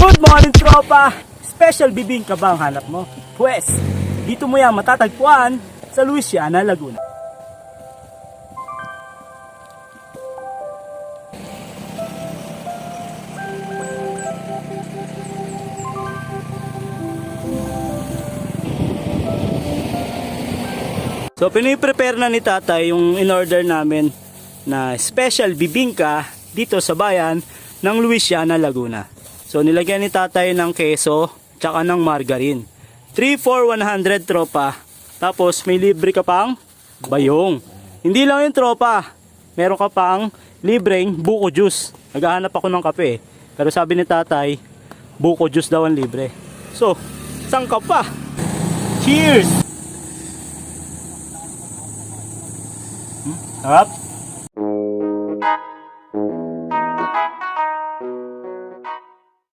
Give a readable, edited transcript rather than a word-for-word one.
Good morning, tropa! Special bibingka ba ang hanap mo? Pwes, dito mo yan matatagpuan sa Luisiana, Laguna. So, piniprepare na ni tatay yung in-order namin na special bibingka dito sa bayan ng Luisiana, Laguna. So, nilagyan ni tatay ng keso tsaka ng margarine. 3 for 100, tropa. Tapos, may libre ka pang bayong. Hindi lang yung tropa. Meron ka pang libreng buko juice. Naghahanap ako ng kape. Pero sabi ni tatay, buko juice daw ang libre. So, saan ka pa? Cheers! Sarap?